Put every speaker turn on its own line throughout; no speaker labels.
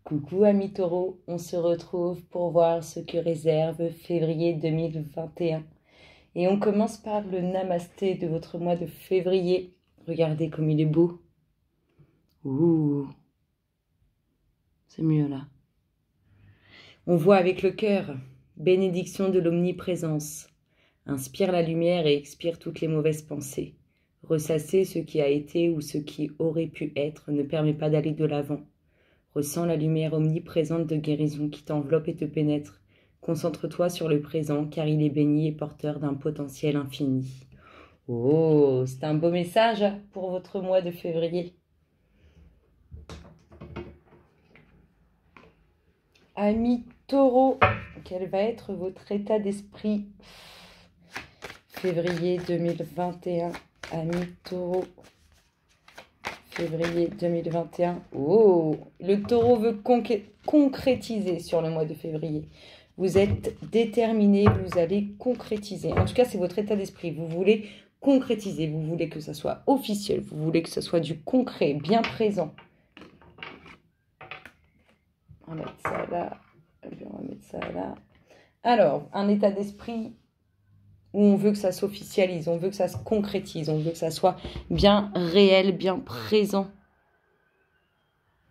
Coucou amis taureaux, on se retrouve pour voir ce que réserve février 2021. Et on commence par le namasté de votre mois de février. Regardez comme il est beau. Ouh, c'est mieux là. On voit avec le cœur, bénédiction de l'omniprésence. Inspire la lumière et expire toutes les mauvaises pensées. Ressasser ce qui a été ou ce qui aurait pu être ne permet pas d'aller de l'avant. Ressens la lumière omniprésente de guérison qui t'enveloppe et te pénètre. Concentre-toi sur le présent car il est béni et porteur d'un potentiel infini. Oh, c'est un beau message pour votre mois de février. Amis taureaux, quel va être votre état d'esprit février 2021, amis taureaux. Février 2021. Oh, le taureau veut concrétiser sur le mois de février. Vous êtes déterminé, vous allez concrétiser. En tout cas, c'est votre état d'esprit. Vous voulez concrétiser, vous voulez que ça soit officiel, vous voulez que ça soit du concret, bien présent. On va mettre ça là, et puis on va mettre ça là. Alors, un état d'esprit où on veut que ça s'officialise, on veut que ça se concrétise, on veut que ça soit bien réel, bien présent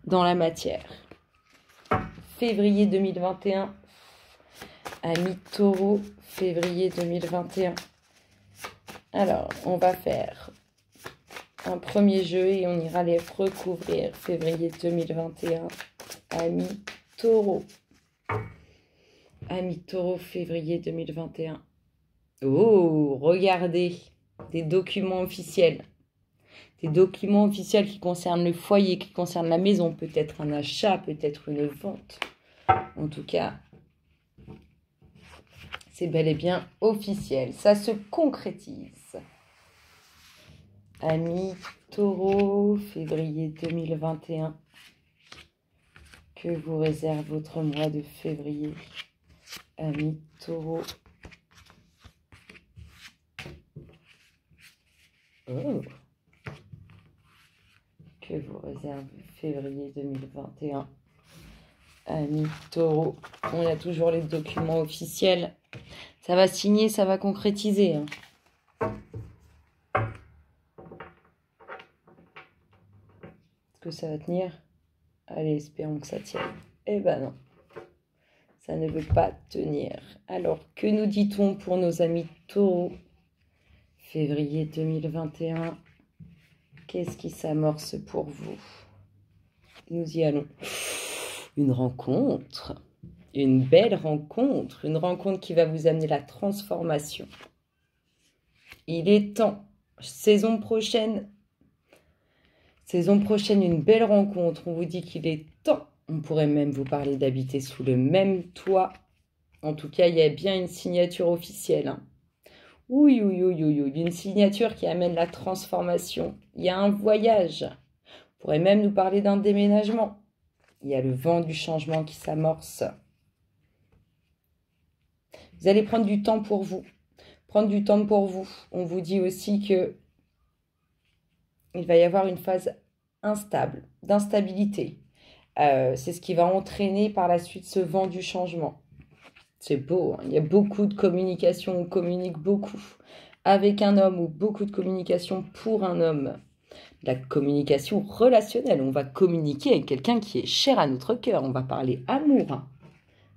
dans la matière. Février 2021, amis taureau, février 2021. Alors, on va faire un premier jeu et on ira les recouvrir. Février 2021, amis taureau. Amis taureau, février 2021. Oh, regardez, des documents officiels. Des documents officiels qui concernent le foyer, qui concernent la maison, peut-être un achat, peut-être une vente. En tout cas, c'est bel et bien officiel. Ça se concrétise. Amis taureau, février 2021. Que vous réserve votre mois de février, amis taureau. Oh. Que vous réserve février 2021, amis taureau. On a toujours les documents officiels. Ça va signer, ça va concrétiser. Hein. Est-ce que ça va tenir? Allez, espérons que ça tienne. Eh ben non, ça ne veut pas tenir. Alors, que nous dit-on pour nos amis taureaux? Février 2021, qu'est-ce qui s'amorce pour vous? Nous y allons. Une rencontre, une belle rencontre, une rencontre qui va vous amener la transformation. Il est temps, saison prochaine, une belle rencontre. On vous dit qu'il est temps. On pourrait même vous parler d'habiter sous le même toit. En tout cas, il y a bien une signature officielle. Hein. Oui, une signature qui amène la transformation. Il y a un voyage. On pourrait même nous parler d'un déménagement. Il y a le vent du changement qui s'amorce. Vous allez prendre du temps pour vous. Prendre du temps pour vous. On vous dit aussi que il va y avoir une phase instable, d'instabilité. C'est ce qui va entraîner par la suite ce vent du changement. C'est beau, hein. Il y a beaucoup de communication, on communique beaucoup avec un homme ou beaucoup de communication pour un homme. La communication relationnelle, on va communiquer avec quelqu'un qui est cher à notre cœur, on va parler amour. Hein.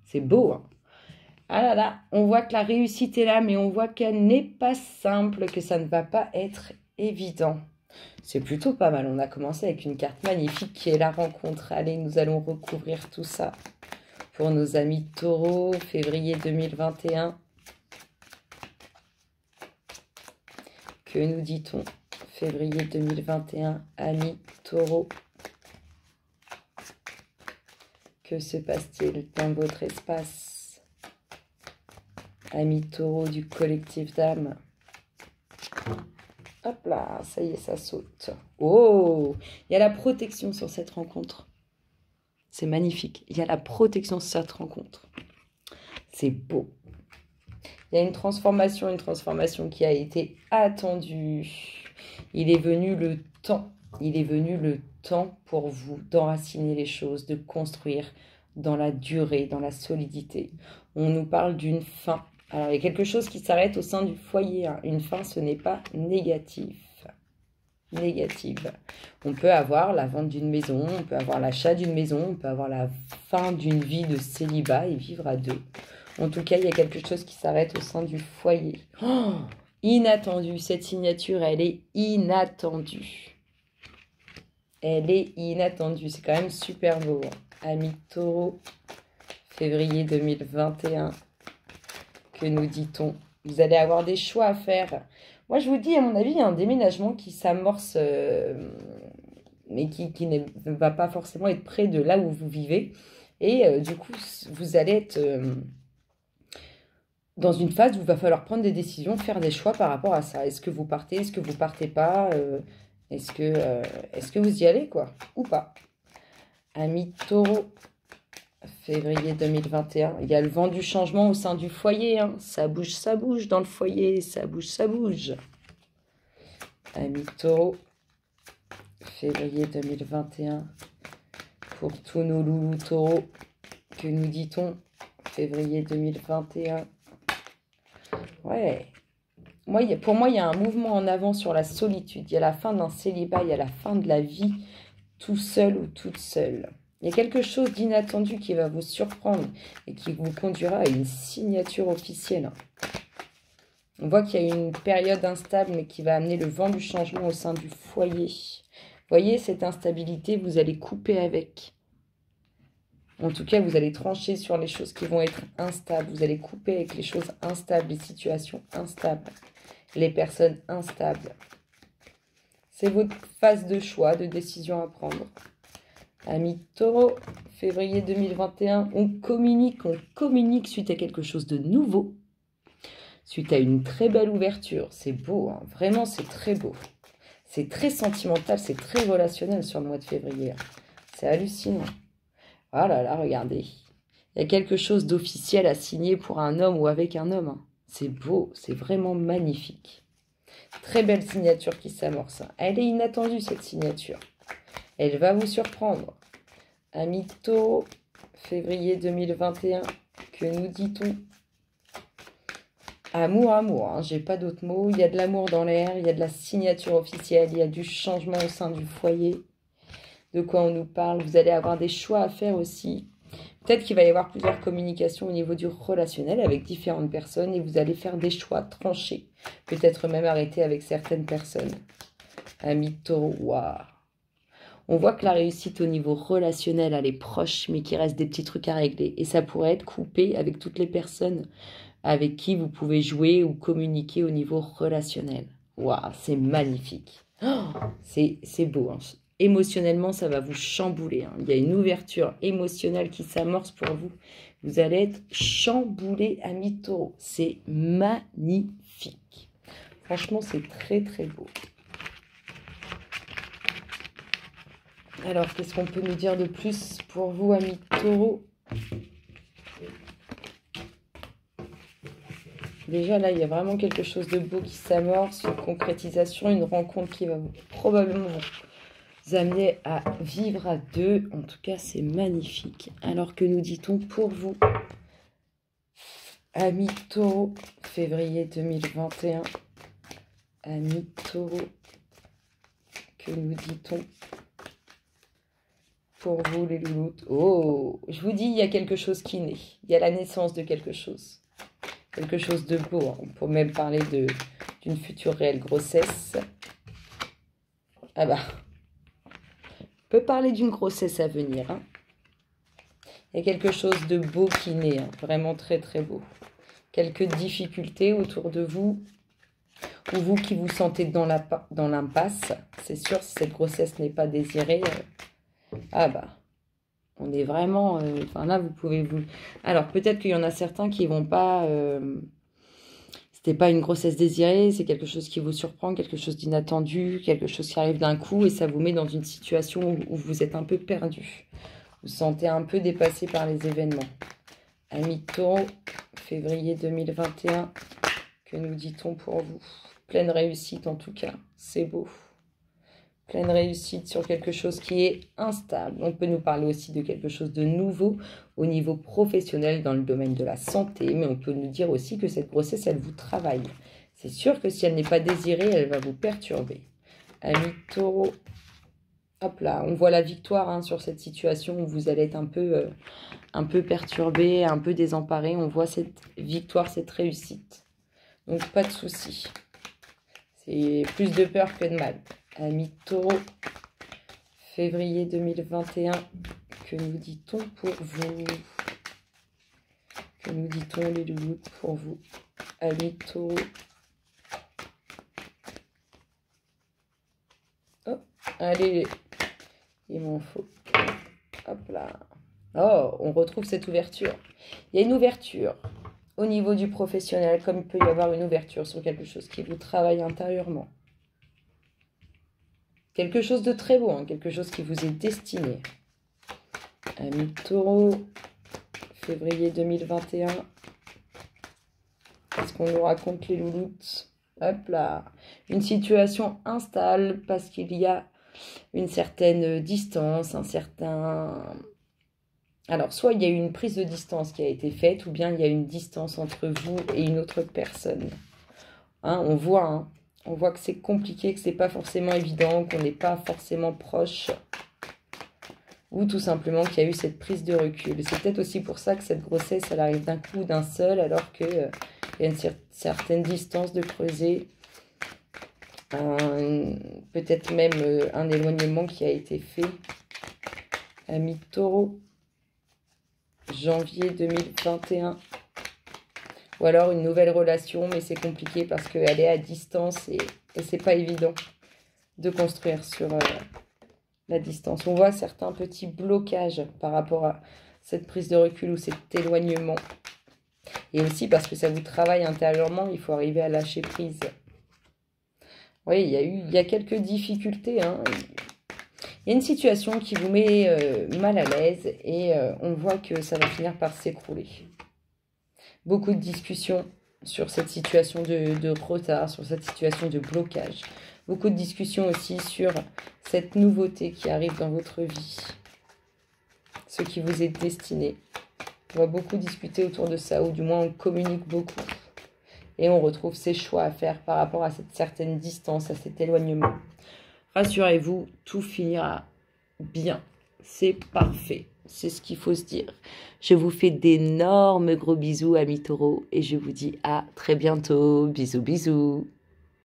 C'est beau. Hein. Ah là là, on voit que la réussite est là, mais on voit qu'elle n'est pas simple, que ça ne va pas être évident. C'est plutôt pas mal, on a commencé avec une carte magnifique qui est la rencontre. Allez, nous allons recouvrir tout ça. Pour nos amis taureaux, février 2021. Que nous dit-on? Février 2021, amis taureaux. Que se passe-t-il dans votre espace? Amis taureaux du collectif d'âme. Hop là, ça y est, ça saute. Oh, il y a la protection sur cette rencontre. C'est magnifique. Il y a la protection sur cette rencontre. C'est beau. Il y a une transformation qui a été attendue. Il est venu le temps. Il est venu le temps pour vous d'enraciner les choses, de construire dans la durée, dans la solidité. On nous parle d'une fin. Alors, il y a quelque chose qui s'arrête au sein du foyer. Hein. Une fin, ce n'est pas négatif. Négative. On peut avoir la vente d'une maison, on peut avoir l'achat d'une maison, on peut avoir la fin d'une vie de célibat et vivre à deux. En tout cas, il y a quelque chose qui s'arrête au sein du foyer. Oh, inattendu. Cette signature, elle est inattendue. Elle est inattendue. C'est quand même super beau. Hein. Amis Taureau, février 2021. Que nous dit-on? Vous allez avoir des choix à faire. Moi, je vous dis, à mon avis, il y a un déménagement qui s'amorce, mais qui ne va pas forcément être près de là où vous vivez. Et du coup, vous allez être dans une phase où il va falloir prendre des décisions, faire des choix par rapport à ça. Est-ce que vous partez? Est-ce que vous partez pas? Est-ce que vous y allez, quoi? Ou pas? Amis Taureau, février 2021. Il y a le vent du changement au sein du foyer. Hein. Ça bouge dans le foyer. Ça bouge. Amis Taureau, février 2021. Pour tous nos loulous taureaux, que nous dit-on? Février 2021. Ouais. Pour moi, il y a un mouvement en avant sur la solitude. Il y a la fin d'un célibat, il y a la fin de la vie tout seul ou toute seule. Il y a quelque chose d'inattendu qui va vous surprendre et qui vous conduira à une signature officielle. On voit qu'il y a une période instable, mais qui va amener le vent du changement au sein du foyer. Vous voyez, cette instabilité, vous allez couper avec. En tout cas, vous allez trancher sur les choses qui vont être instables. Vous allez couper avec les choses instables, les situations instables, les personnes instables. C'est votre phase de choix, de décision à prendre. Amis Taureau, février 2021, on communique suite à quelque chose de nouveau, suite à une très belle ouverture. C'est beau, hein. Vraiment, c'est très beau. C'est très sentimental, c'est très relationnel sur le mois de février. C'est hallucinant. Ah là là, regardez. Il y a quelque chose d'officiel à signer pour un homme ou avec un homme. Hein. C'est beau, c'est vraiment magnifique. Très belle signature qui s'amorce. Elle est inattendue, cette signature. Elle va vous surprendre. Amis Taureau, février 2021, que nous dit-on? Amour, hein, j'ai pas d'autres mots. Il y a de l'amour dans l'air, il y a de la signature officielle, il y a du changement au sein du foyer. De quoi on nous parle? Vous allez avoir des choix à faire aussi. Peut-être qu'il va y avoir plusieurs communications au niveau du relationnel avec différentes personnes et vous allez faire des choix tranchés. Peut-être même arrêter avec certaines personnes. Amis Taureau, waouh! On voit que la réussite au niveau relationnel, elle est proche, mais qu'il reste des petits trucs à régler. Et ça pourrait être coupé avec toutes les personnes avec qui vous pouvez jouer ou communiquer au niveau relationnel. Waouh, c'est magnifique. Oh, c'est beau. Hein. Émotionnellement, ça va vous chambouler. Hein. Il y a une ouverture émotionnelle qui s'amorce pour vous. Vous allez être chamboulé, amis Taureau. C'est magnifique. Franchement, c'est très, très beau. Alors, qu'est-ce qu'on peut nous dire de plus pour vous, amis Taureau? Déjà, là, il y a vraiment quelque chose de beau qui s'amorce, une concrétisation, une rencontre qui va probablement vous amener à vivre à deux. En tout cas, c'est magnifique. Alors, que nous dit-on pour vous? Amis Taureau, février 2021. Amis Taureau, que nous dit-on pour vous, les louloutes? Oh, je vous dis, il y a quelque chose qui naît. Il y a la naissance de quelque chose. Quelque chose de beau. Hein. On peut même parler d'une future réelle grossesse. Ah bah, on peut parler d'une grossesse à venir. Hein. Il y a quelque chose de beau qui naît. Hein. Vraiment très, très beau. Quelques difficultés autour de vous. Ou vous qui vous sentez dans l'impasse. C'est sûr, si cette grossesse n'est pas désirée... Ah bah, on est vraiment... Enfin là, vous pouvez vous... Alors, peut-être qu'il y en a certains qui vont pas... C'était pas une grossesse désirée, c'est quelque chose qui vous surprend, quelque chose d'inattendu, quelque chose qui arrive d'un coup et ça vous met dans une situation où vous êtes un peu perdu. Vous vous sentez un peu dépassé par les événements. Amis Taureau, février 2021, que nous dit-on pour vous? Pleine réussite en tout cas, c'est beau. Pleine réussite sur quelque chose qui est instable. On peut nous parler aussi de quelque chose de nouveau au niveau professionnel dans le domaine de la santé, mais on peut nous dire aussi que cette grossesse, elle vous travaille. C'est sûr que si elle n'est pas désirée, elle va vous perturber. Amis taureau, hop là, on voit la victoire hein, sur cette situation où vous allez être un peu perturbé, un peu désemparé. On voit cette victoire, cette réussite. Donc pas de souci. C'est plus de peur que de mal. Amis taureau, février 2021, que nous dit-on pour vous? Que nous dit-on les loulous pour vous? Amis taureau. Oh, allez, il m'en faut. Hop là. Oh, on retrouve cette ouverture. Il y a une ouverture au niveau du professionnel, comme il peut y avoir une ouverture sur quelque chose qui vous travaille intérieurement. Quelque chose de très beau, hein, quelque chose qui vous est destiné. Amis taureau, février 2021. Qu'est-ce qu'on nous raconte les louloutes? Hop là. Une situation instable parce qu'il y a une certaine distance, un certain... Alors, soit il y a eu une prise de distance qui a été faite, ou bien il y a une distance entre vous et une autre personne. Hein, on voit que c'est compliqué, que c'est pas forcément évident, qu'on n'est pas forcément proche. Ou tout simplement qu'il y a eu cette prise de recul. C'est peut-être aussi pour ça que cette grossesse, elle arrive d'un coup, d'un seul, alors qu'il y a une certaine distance de creuser. Peut-être même un éloignement qui a été fait. Amis taureau, janvier 2021. Ou alors une nouvelle relation, mais c'est compliqué parce qu'elle est à distance et c'est pas évident de construire sur la distance. On voit certains petits blocages par rapport à cette prise de recul ou cet éloignement. Et aussi parce que ça vous travaille intérieurement, il faut arriver à lâcher prise. Oui, il y a quelques difficultés. Hein. Il y a une situation qui vous met mal à l'aise et on voit que ça va finir par s'écrouler. Beaucoup de discussions sur cette situation de retard, sur cette situation de blocage. Beaucoup de discussions aussi sur cette nouveauté qui arrive dans votre vie. Ce qui vous est destiné. On va beaucoup discuter autour de ça, ou du moins on communique beaucoup. Et on retrouve ces choix à faire par rapport à cette certaine distance, à cet éloignement. Rassurez-vous, tout finira bien. C'est parfait. C'est ce qu'il faut se dire. Je vous fais d'énormes gros bisous, amis taureaux. Et je vous dis à très bientôt. Bisous, bisous.